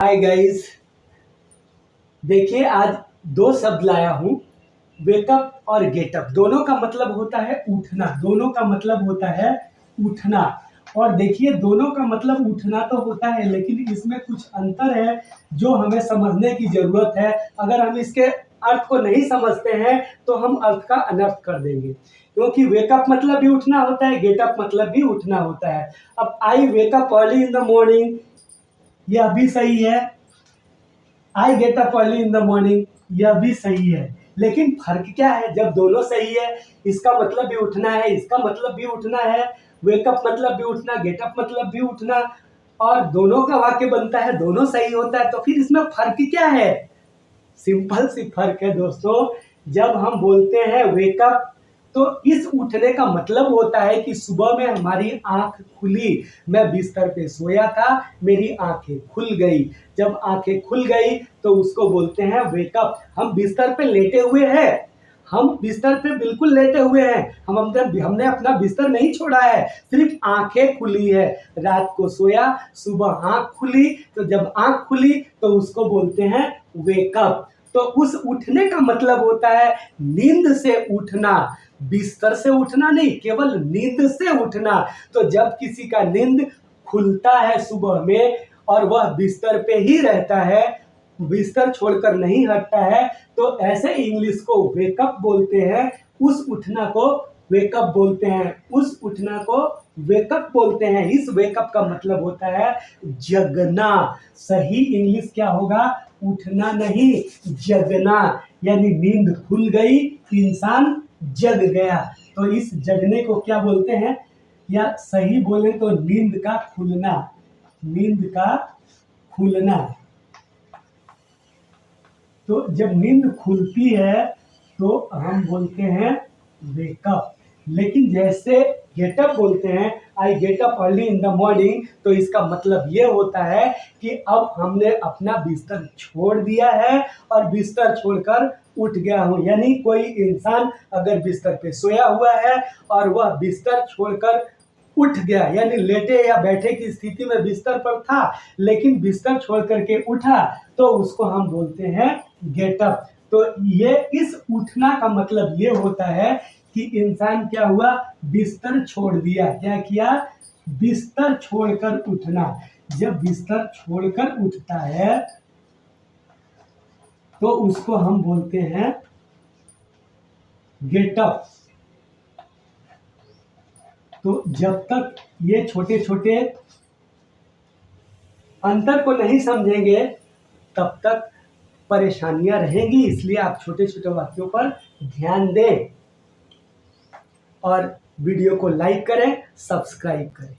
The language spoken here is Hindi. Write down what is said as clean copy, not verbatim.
हाय गाइस, देखिए आज दो शब्द लाया हूँ। वेकअप और गेटअप दोनों का मतलब होता है उठना। दोनों का मतलब होता है उठना। और देखिए दोनों का मतलब उठना तो होता है, लेकिन इसमें कुछ अंतर है जो हमें समझने की जरूरत है। अगर हम इसके अर्थ को नहीं समझते हैं तो हम अर्थ का अनर्थ कर देंगे, क्योंकि वेकअप मतलब भी उठना होता है, गेटअप मतलब भी उठना होता है। अब I wake up early in the morning, यह भी सही है। I get up early in the morning, यह भी सही है। लेकिन फर्क क्या है? जब दोनों सही है, इसका मतलब भी उठना है, इसका मतलब भी उठना है, वेकअप मतलब भी उठना, गेटअप मतलब भी उठना, और दोनों का वाक्य बनता है, दोनों सही होता है, तो फिर इसमें फर्क क्या है? सिंपल सी फर्क है दोस्तों। जब हम बोलते हैं वेकअप, तो इस उठने का मतलब होता है कि सुबह में हमारी आंख खुली, मैं बिस्तर पे सोया था, मेरी आंखें खुल गई। जब आंखें खुल गई तो उसको बोलते हैं वेकअप। हम बिस्तर पे लेटे हुए हैं, हम बिस्तर पे बिल्कुल लेटे हुए हैं, हमने अपना बिस्तर नहीं छोड़ा है, सिर्फ आंखें खुली है। रात को सोया, सुबह आंख खुली, तो जब आंख खुली तो उसको बोलते हैं वेकअप। तो उस उठने का मतलब होता है नींद से उठना, बिस्तर से उठना नहीं, केवल नींद से उठना। तो जब किसी का नींद खुलता है सुबह में और वह बिस्तर पे ही रहता है, बिस्तर छोड़कर नहीं हटता है, तो ऐसे इंग्लिश को वेकअप बोलते हैं। उस उठना को वेकअप बोलते हैं, उस उठना को वेकअप बोलते हैं। इस वेकअप का मतलब होता है जगना। सही इंग्लिश क्या होगा? उठना नहीं, जगना। यानी नींद खुल गई, इंसान जग गया। तो इस जगने को क्या बोलते हैं, या सही बोले तो नींद का खुलना, नींद का खुलना। तो जब नींद खुलती है तो हम बोलते हैं वेकअप। लेकिन जैसे गेटअप बोलते हैं, I get up early in the morning, तो इसका मतलब ये होता है कि अब हमने अपना बिस्तर छोड़ दिया है और बिस्तर छोड़कर उठ गया हूँ। यानी कोई इंसान अगर बिस्तर पे सोया हुआ है और वह बिस्तर छोड़कर उठ गया, यानी लेटे या बैठे की स्थिति में बिस्तर पर था लेकिन बिस्तर छोड़ करके उठा, तो उसको हम बोलते हैं गेटअप। तो ये इस उठना का मतलब ये होता है कि इंसान क्या हुआ, बिस्तर छोड़ दिया। क्या किया? बिस्तर छोड़कर उठना। जब बिस्तर छोड़कर उठता है तो उसको हम बोलते हैं गेटअप। तो जब तक ये छोटे छोटे अंतर को नहीं समझेंगे तब तक परेशानियां रहेंगी। इसलिए आप छोटे छोटे वाक्यों पर ध्यान दें और वीडियो को लाइक करें, सब्सक्राइब करें।